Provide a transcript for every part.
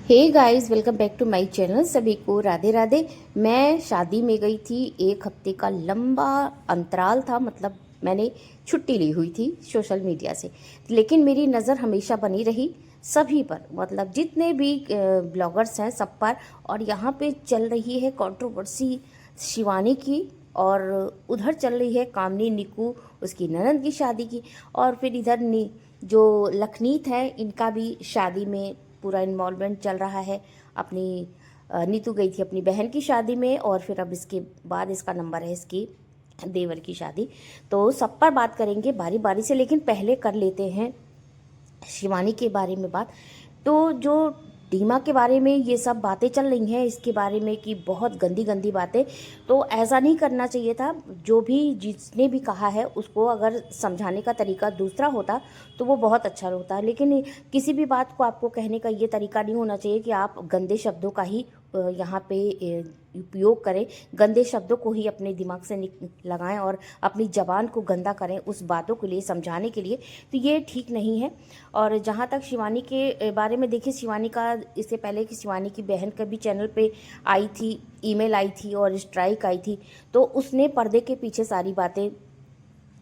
Hey guys, welcome back to my channel. सभी को राधे राधे। मैं शादी में गई थी। 1 हफ्ते का लंबा अंतराल था, मतलब मैंने छुट्टी ली हुई थी सोशल मीडिया से। लेकिन मेरी नज़र हमेशा बनी रही सभी पर, मतलब जितने भी ब्लॉगर्स हैं सब पर। और यहाँ पे चल रही है कंट्रोवर्सी शिवानी की, और उधर चल रही है कामनी निकू, उसकी ननद की शादी की। और फिर इधर जो लखनीत है, इनका भी शादी में पूरा इन्वॉल्वमेंट चल रहा है। अपनी नीतू गई थी अपनी बहन की शादी में, और फिर अब इसके बाद इसका नंबर है इसकी देवर की शादी। तो सब पर बात करेंगे बारी बारी से, लेकिन पहले कर लेते हैं शिवानी के बारे में बात। तो जो डीमा के बारे में ये सब बातें चल रही हैं इसके बारे में कि बहुत गंदी गंदी बातें, तो ऐसा नहीं करना चाहिए था। जो भी जिसने भी कहा है उसको अगर समझाने का तरीका दूसरा होता तो वो बहुत अच्छा होता। लेकिन किसी भी बात को आपको कहने का ये तरीका नहीं होना चाहिए कि आप गंदे शब्दों का ही यहाँ पे उपयोग करें, गंदे शब्दों को ही अपने दिमाग से लगाएं और अपनी ज़बान को गंदा करें उस बातों के लिए, समझाने के लिए। तो ये ठीक नहीं है। और जहाँ तक शिवानी के बारे में, देखिए शिवानी का इससे पहले कि शिवानी की बहन का भी चैनल पे आई थी, ईमेल आई थी और स्ट्राइक आई थी, तो उसने पर्दे के पीछे सारी बातें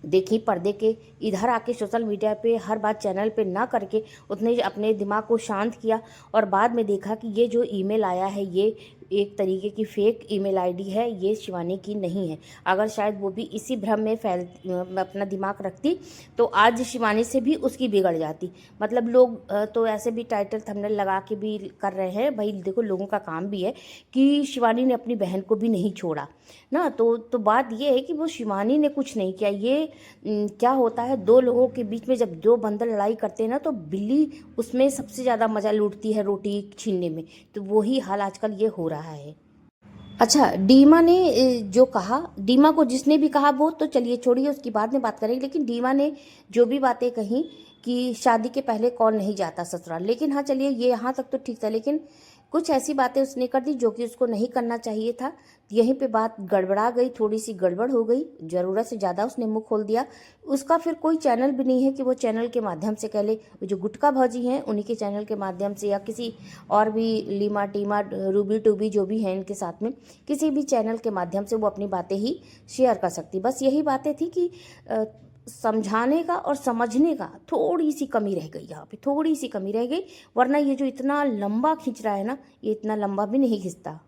देखी। पर्दे के इधर आके सोशल मीडिया पे हर बात चैनल पे ना करके उसने अपने दिमाग को शांत किया, और बाद में देखा कि ये जो ईमेल आया है ये एक तरीके की फेक ईमेल आईडी है, ये शिवानी की नहीं है। अगर शायद वो भी इसी भ्रम में अपना दिमाग रखती तो आज शिवानी से भी उसकी बिगड़ जाती। मतलब लोग तो ऐसे भी टाइटल थंबनेल लगा के भी कर रहे हैं, भाई देखो लोगों का काम भी है कि शिवानी ने अपनी बहन को भी नहीं छोड़ा ना। तो बात ये है कि वो शिवानी ने कुछ नहीं किया। ये क्या होता है, दो लोगों के बीच में जब दो बंदर लड़ाई करते हैं ना, तो बिल्ली उसमें सबसे ज़्यादा मज़ा लूटती है रोटी छीनने में। तो वही हाल आजकल ये हो रहा है। अच्छा, डीमा ने जो कहा, डीमा को जिसने भी कहा वो तो चलिए छोड़िए, उसकी बाद में बात करेंगे। लेकिन डीमा ने जो भी बातें कही कि शादी के पहले कौन नहीं जाता ससुराल, लेकिन हाँ चलिए ये यहाँ तक तो ठीक था। लेकिन कुछ ऐसी बातें उसने कर दी जो कि उसको नहीं करना चाहिए था। यहीं पे बात गड़बड़ा गई, थोड़ी सी गड़बड़ हो गई, ज़रूरत से ज़्यादा उसने मुंह खोल दिया। उसका फिर कोई चैनल भी नहीं है कि वो चैनल के माध्यम से कह ले। जो गुटका भौजी हैं उन्हीं के चैनल के माध्यम से, या किसी और भी लीमा टीमा रूबी टूबी जो भी हैं इनके साथ में, किसी भी चैनल के माध्यम से वो अपनी बातें ही शेयर कर सकती। बस यही बातें थी कि समझाने का और समझने का थोड़ी सी कमी रह गई, यहाँ पे थोड़ी सी कमी रह गई। वरना ये जो इतना लंबा खींच रहा है ना, ये इतना लंबा भी नहीं खींचता।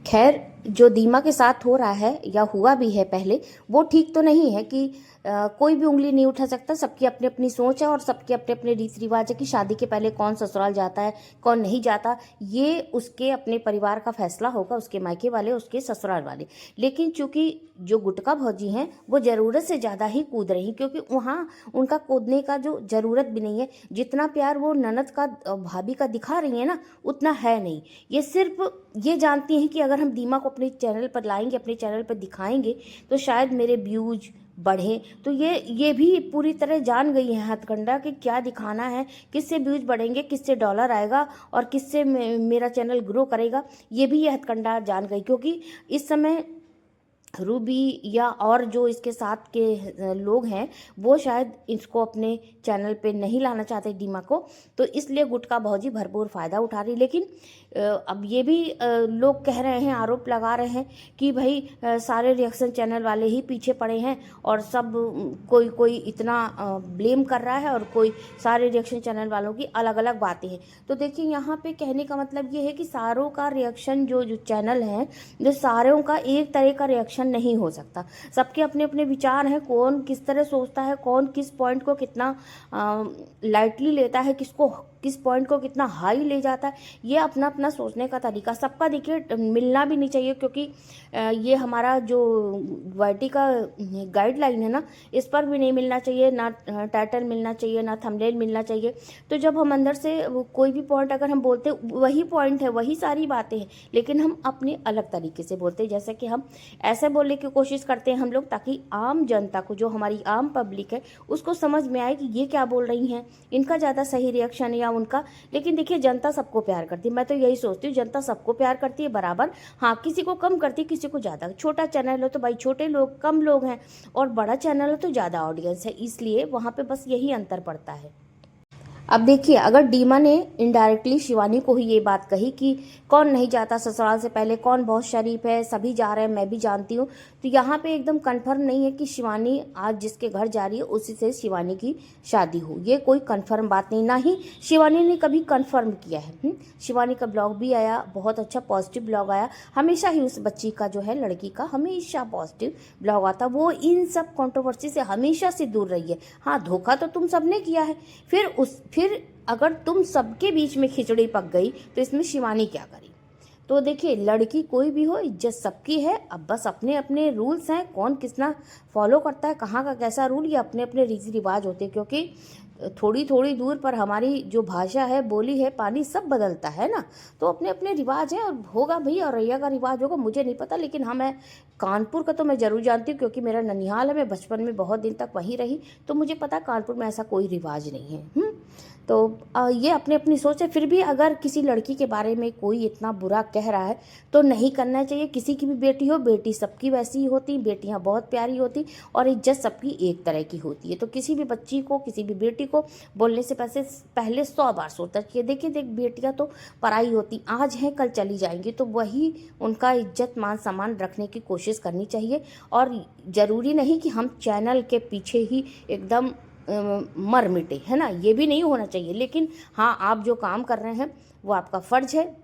खैर, जो दीमा के साथ हो रहा है या हुआ भी है पहले, वो ठीक तो नहीं है कि कोई भी उंगली नहीं उठा सकता। सबकी अपनी अपनी सोच है और सबके अपने अपने रीति रिवाज है कि शादी के पहले कौन ससुराल जाता है कौन नहीं जाता, ये उसके अपने परिवार का फैसला होगा, उसके मायके वाले उसके ससुराल वाले। लेकिन चूंकि जो गुटका भौजी हैं वो ज़रूरत से ज़्यादा ही कूद रही, क्योंकि वहाँ उनका कूदने का जो ज़रूरत भी नहीं है। जितना प्यार वो ननद का भाभी का दिखा रही है ना, उतना है नहीं। ये सिर्फ ये जानती हैं कि अगर हम दीमा को अपने चैनल पर लाएंगे, अपने चैनल पर दिखाएंगे, तो शायद मेरे व्यूज बढ़े। तो ये भी पूरी तरह जान गई है हथकंडा कि क्या दिखाना है, किससे व्यूज बढ़ेंगे, किससे डॉलर आएगा और किससे मेरा चैनल ग्रो करेगा। ये भी ये हथकंडा जान गई, क्योंकि इस समय रूबी या और जो इसके साथ के लोग हैं वो शायद इसको अपने चैनल पे नहीं लाना चाहते डीमा को, तो इसलिए गुटका भौजी भरपूर फ़ायदा उठा रही। लेकिन अब ये भी लोग कह रहे हैं, आरोप लगा रहे हैं कि भाई सारे रिएक्शन चैनल वाले ही पीछे पड़े हैं, और सब कोई कोई इतना ब्लेम कर रहा है और कोई सारे रिएक्शन चैनल वालों की अलग अलग बातें हैं। तो देखिए यहाँ पे कहने का मतलब ये है कि सारों का रिएक्शन जो जो चैनल हैं, जो सारों का एक तरह का रिएक्शन नहीं हो सकता। सबके अपने अपने विचार हैं, कौन किस तरह सोचता है, कौन किस पॉइंट को कितना लाइटली लेता है, किसको किस पॉइंट को कितना हाई ले जाता है, ये अपना अपना सोचने का तरीका सबका देखिए मिलना भी नहीं चाहिए। क्योंकि ये हमारा जो वाईटी का गाइडलाइन है ना, इस पर भी नहीं मिलना चाहिए, ना टाइटल मिलना चाहिए, ना थंबनेल मिलना चाहिए। तो जब हम अंदर से कोई भी पॉइंट अगर हम बोलते, वही पॉइंट है, वही सारी बातें हैं, लेकिन हम अपने अलग तरीके से बोलते हैं। जैसे कि हम ऐसे बोलने की कोशिश करते हैं हम लोग, ताकि आम जनता को, जो हमारी आम पब्लिक है, उसको समझ में आए कि ये क्या बोल रही हैं, इनका ज़्यादा सही रिएक्शन या उनका। लेकिन देखिए जनता सबको प्यार करती है, मैं तो यही सोचती हूँ, जनता सबको प्यार करती है बराबर। हाँ, किसी को कम करती है, किसी को ज़्यादा। छोटा चैनल है तो भाई छोटे लोग कम लोग हैं, और बड़ा चैनल है तो ज़्यादा ऑडियंस है, इसलिए वहाँ पे बस यही अंतर पड़ता है। अब देखिए, अगर डीमा ने इनडायरेक्टली शिवानी को ही ये बात कही कि कौन नहीं जाता ससुराल से पहले, कौन बहुत शरीफ है, सभी जा रहे हैं, मैं भी जानती हूँ, तो यहाँ पे एकदम कंफर्म नहीं है कि शिवानी आज जिसके घर जा रही है उसी से शिवानी की शादी हो। ये कोई कंफर्म बात नहीं, ना ही शिवानी ने कभी कंफर्म किया है। शिवानी का ब्लॉग भी आया, बहुत अच्छा पॉजिटिव ब्लॉग आया। हमेशा ही उस बच्ची का जो है, लड़की का हमेशा पॉजिटिव ब्लॉग आता, वो इन सब कंट्रोवर्सी से हमेशा से दूर रही है। हाँ, धोखा तो तुम सबने किया है, फिर अगर तुम सबके बीच में खिचड़ी पक गई तो इसमें शिवानी क्या करी। तो देखिए, लड़की कोई भी हो, इज्जत सबकी है। अब बस अपने अपने रूल्स हैं, कौन कितना फॉलो करता है, कहाँ का कैसा रूल, ये अपने अपने रीति रिवाज होते हैं। क्योंकि थोड़ी थोड़ी दूर पर हमारी जो भाषा है, बोली है, पानी सब बदलता है ना। तो अपने अपने रिवाज हैं, और होगा भाई, औरैया का रिवाज होगा, मुझे नहीं पता। लेकिन हाँ, मैं कानपुर का तो मैं ज़रूर जानती हूँ, क्योंकि मेरा ननिहाल है, मैं बचपन में बहुत दिन तक वहीं रही, तो मुझे पता कानपुर में ऐसा कोई रिवाज नहीं है। तो ये अपनी अपनी सोच है। फिर भी अगर किसी लड़की के बारे में कोई इतना बुरा कह रहा है तो नहीं करना चाहिए। किसी की भी बेटी हो, बेटी सबकी वैसी ही होती, बेटियां बहुत प्यारी होती, और इज्जत सबकी एक तरह की होती है। तो किसी भी बच्ची को, किसी भी बेटी को बोलने से पहले 100 बार सोचना चाहिए। देखिए, बेटियां तो पराई होती, आज हैं कल चली जाएंगी, तो वही उनका इज्जत मान सम्मान रखने की कोशिश करनी चाहिए। और ज़रूरी नहीं कि हम चैनल के पीछे ही एकदम मर मिटे, है ना, ये भी नहीं होना चाहिए। लेकिन हाँ, आप जो काम कर रहे हैं वो आपका फ़र्ज है,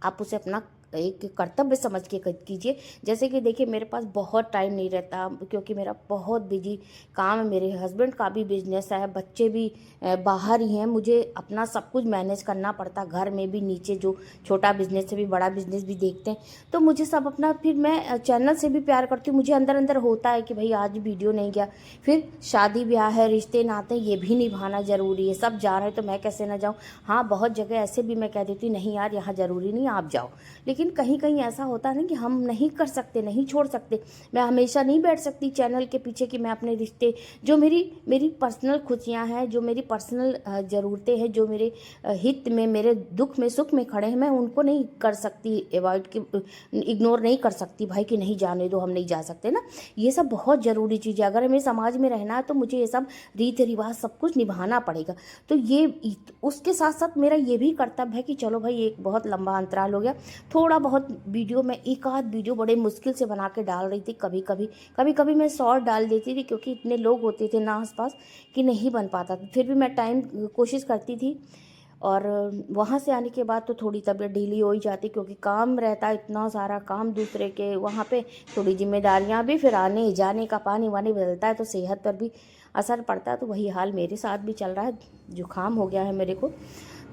आप उसे अपना एक कर्तव्य समझ के कीजिए। जैसे कि देखिए, मेरे पास बहुत टाइम नहीं रहता, क्योंकि मेरा बहुत बिजी काम है, मेरे हस्बैंड का भी बिजनेस है, बच्चे भी बाहर ही हैं, मुझे अपना सब कुछ मैनेज करना पड़ता, घर में भी, नीचे जो छोटा बिजनेस है भी, बड़ा बिजनेस भी देखते हैं, तो मुझे सब अपना, फिर मैं चैनल से भी प्यार करती हूँ, मुझे अंदर अंदर होता है कि भाई आज वीडियो नहीं गया। फिर शादी ब्याह है, रिश्ते नाते, ये भी निभाना ज़रूरी है। सब जा रहे हैं तो मैं कैसे ना जाऊँ। हाँ, बहुत जगह ऐसे भी मैं कह देती हूँ, नहीं यार, यहाँ ज़रूरी नहीं, आप जाओ। लेकिन कहीं कहीं ऐसा होता है ना कि हम नहीं कर सकते, नहीं छोड़ सकते। मैं हमेशा नहीं बैठ सकती चैनल के पीछे कि मैं अपने रिश्ते, जो मेरी पर्सनल खुशियाँ हैं, जो मेरी पर्सनल ज़रूरतें हैं, जो मेरे हित में, मेरे दुख में, सुख में खड़े हैं, मैं उनको नहीं कर सकती अवॉइड, की इग्नोर नहीं कर सकती भाई कि नहीं जाने दो, हम नहीं जा सकते ना। ये सब बहुत ज़रूरी चीज़ है। अगर हमें समाज में रहना है तो मुझे ये सब रीति रिवाज सब कुछ निभाना पड़ेगा। तो ये उसके साथ साथ मेरा ये भी कर्तव्य है कि चलो भाई, एक बहुत लंबा अंतराल हो गया, थोड़ा बहुत वीडियो, मैं एक आध वीडियो बड़े मुश्किल से बना के डाल रही थी। कभी कभी मैं शॉर्ट डाल देती थी, क्योंकि इतने लोग होते थे ना आसपास कि नहीं बन पाता था। फिर भी मैं टाइम कोशिश करती थी। और वहाँ से आने के बाद तो थोड़ी तबीयत ढीली हो ही जाती, क्योंकि काम रहता, इतना सारा काम दूसरे के, वहाँ पे थोड़ी जिम्मेदारियाँ भी, फिर आने जाने का, पानी वानी बदलता है, तो सेहत पर भी असर पड़ता है। तो वही हाल मेरे साथ भी चल रहा है, जुकाम हो गया है मेरे को।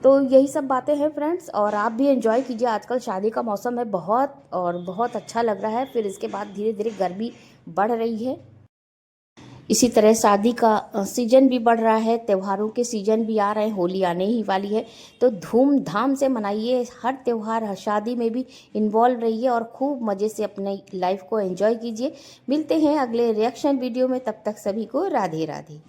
तो यही सब बातें हैं फ्रेंड्स, और आप भी एंजॉय कीजिए। आजकल शादी का मौसम है बहुत, और बहुत अच्छा लग रहा है। फिर इसके बाद धीरे धीरे गर्मी बढ़ रही है। इसी तरह शादी का सीजन भी बढ़ रहा है, त्योहारों के सीजन भी आ रहे हैं, होली आने ही वाली है। तो धूमधाम से मनाइए, हर त्यौहार, हर शादी में भी इन्वॉल्व रहिए, और खूब मज़े से अपने लाइफ को एंजॉय कीजिए। मिलते हैं अगले रिएक्शन वीडियो में, तब तक सभी को राधे राधे।